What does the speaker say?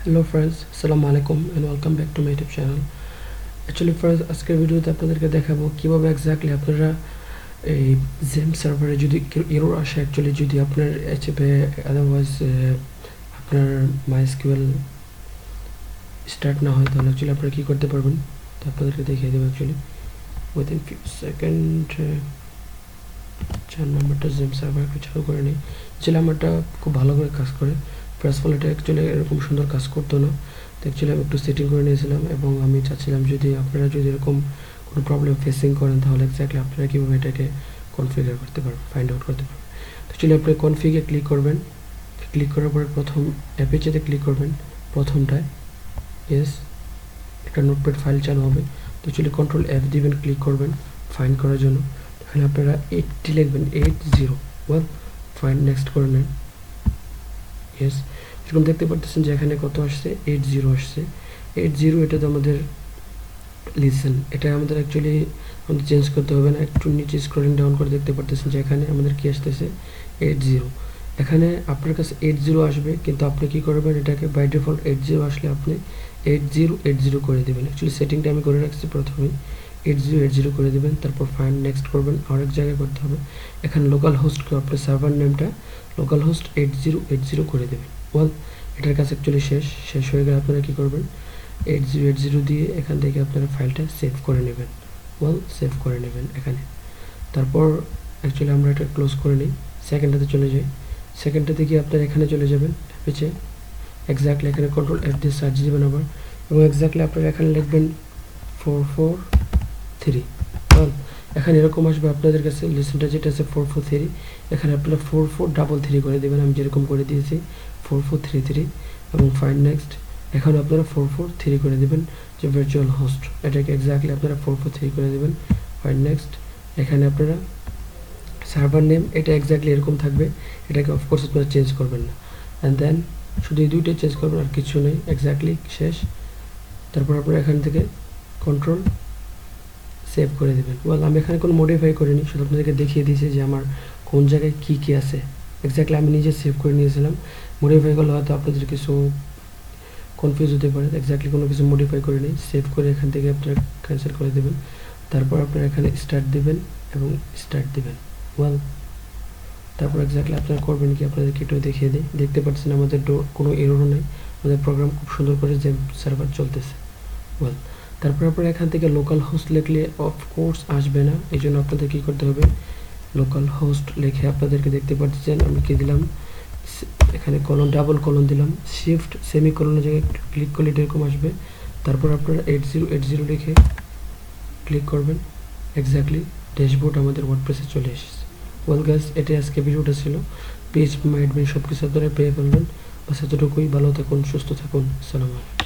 Hello friends, Assalamu alaikum and welcome back to my YouTube channel. Actually friends, আজকের ভিডিওতে আপনাদেরকে দেখাবো কিভাবে এক্স্যাক্টলি আপনারা এই Xampp সার্ভারে যদি এরর আসে, অ্যাকচুয়ালি যদি আপনার HTTP আদারওয়াইজ আপনার MySQL স্টার্ট না হয়, তাহলে অ্যাকচুয়ালি আপনারা কি করতে পারবেন তো আপনাদেরকে দেখিয়ে দেবো। অ্যাকচুয়ালি উইদিন ফিউ সেকেন্ড 4 নম্বরটা Xampp সার্ভার একটু চালু করে নিই। অ্যাকচুয়ালি আমারটা খুব ভালো করে কাজ করে, ফার্স্ট অফ অল এটা অ্যাকচুয়ালি এরকম সুন্দর কাজ করতো না। তো অ্যাকচুয়ালি আমি একটু সেটিং করে নিয়েছিলাম এবং আমি চাচ্ছিলাম যদি আপনারা যদি এরকম কোনো প্রবলেম ফেসিং করেন, তাহলে এক্স্যাক্টলি আপনারা কীভাবে এটাকে কনফিগার করতে পারবেন, ফাইন্ড আউট করতে পারবেন। তো অ্যাকচুয়ালি আপনি কনফিগে ক্লিক করবেন, ক্লিক করার পরে প্রথম অ্যাপেচেতে ক্লিক করবেন, প্রথমটায় ইয়েস একটা নোটপ্যাড ফাইল চালু হবে। তো অ্যাকচুয়ালি কন্ট্রোল F দিবেন, ক্লিক করবেন ফাইন্ড করার জন্য। এখানে আপনারা 80 লিখবেন, 80 ওয়েল ফাইন্ড নেক্সট করে নেন। ইয়েস এরকম দেখতে পারতেছেন যে এখানে কত আসছে, 80 আসছে। 80 এটা তো আমাদের লিসেন, এটা আমাদের অ্যাকচুয়ালি আমাদের চেঞ্জ করতে হবে না। একটু নিচে স্ক্রলিং ডাউন করে দেখতে পারতেছেন যে এখানে আমাদের কি আসতেছে 80। এখানে আপনার কাছে 80 আসবে, কিন্তু আপনি কি করবেন, এটাকে বাই ডিফল্ট 80 আসলে আপনি 80 করে দেবেন। অ্যাকচুয়ালি সেটিংটা আমি করে রাখছি, প্রথমেই 80 করে দেবেন। তারপর ফাইন্ড নেক্সট করবেন, আরেক জায়গায় করতে হবে। এখানে লোকাল হোস্টকে আপনার সার্ভার নেমটা লোকাল হোস্ট 8080 করে দেবেন। ওয়েল এটার কাছে অ্যাকচুয়ালি শেষ হয়ে গেলে আপনারা কী করবেন, 8080 দিয়ে এখান থেকে আপনারা ফাইলটা সেভ করে নেবেন। ওয়েল সেভ করে নেবেন এখানে। তারপর অ্যাকচুয়ালি আমরা এটা ক্লোজ করে নিই, সেকেন্ডটাতে চলে যাই। সেকেন্ডটাতে গিয়ে আপনারা এখানে চলে যাবেন অ্যাপেচে, এক্স্যাক্টলি এখানে কন্ট্রোল F দিয়ে সার্চ দিবেন আবার, এবং এক্স্যাক্টলি আপনারা এখানে লিখবেন 443। ওয়েল এখানে এরকম আসবে আপনাদের কাছে লিসেনটা যেটা আছে 443, এখানে আপনারা 4433 করে দেবেন, আমি যেরকম করে দিয়েছি 4433, এবং ফাইন্ড নেক্সট এখানে আপনারা 443 করে দেবেন যে ভার্চুয়াল হোস্ট, এটাকে এক্স্যাক্টলি আপনারা 443 করে দেবেন। ফাইন্ড নেক্সট এখানে আপনারা সার্ভার নেম এটা এক্স্যাক্টলি এরকম থাকবে, এটাকে অফকোর্স আপনারা চেঞ্জ করবেন না। অ্যান্ড দেন শুধু এই দুইটাই চেঞ্জ করবেন, আর কিছু নেই, এক্স্যাক্টলি শেষ। তারপর আপনারা এখান থেকে কন্ট্রোল সেভ করে দেবেন। ওয়েল আমি এখানে কোনো মডিফাই করিনি, শুধু আপনাদেরকে দেখিয়ে দিয়েছি যে আমার কোন জায়গায় কী কী আছে। এক্স্যাক্টলি আমি নিজে সেভ করে নিয়েছিলাম, মডিফাই করলে হয়তো আপনাদের কিছু কনফিউজ হতে পারে। এক্স্যাক্টলি কোনো কিছু মডিফাই করে নিই, সেভ করে এখান থেকে আপনারা ক্যান্সেল করে দেবেন। তারপর আপনারা এখানে স্টার্ট দেবেন এবং স্টার্ট দেবেন। ওয়েল তারপর এক্স্যাক্টলি আপনারা করবেন কি, আপনাদেরকে একটু দেখিয়ে দিই। দেখতে পাচ্ছেন আমাদের কোনো এররও নেই, আমাদের প্রোগ্রাম খুব সুন্দর করে Xampp সার্ভার চলতেছে। ওয়েল তারপর আপনারা এখান থেকে লোকাল হোস্ট লিখলে অফকোর্স আসবে না, এই জন্য আপনাদের কী করতে হবে, লোকাল হোস্ট লিখে আপনাদেরকে দেখতে পাচ্ছেন আমি কী দিলাম, এখানে ডাবল কলন দিলাম, শিফট সেমিকলনের জায়গায় ক্লিক করলে এরকম আসবে। তারপর আপনারা 8080 লিখে ক্লিক করবেন, এক্স্যাক্টলি ড্যাশবোর্ড আমাদের ওয়ার্ডপ্রেসে চলে এসেছে। ওয়েল গাইস এটাই আজকে ভিডিওটা ছিল। পেজ মাই অ্যাডমিন সব কিছু আপনারা পেয়ে ফেলবেন। বাস এতটুকুই, ভালো থাকুন, সুস্থ থাকুন, আসসালামু আলাইকুম।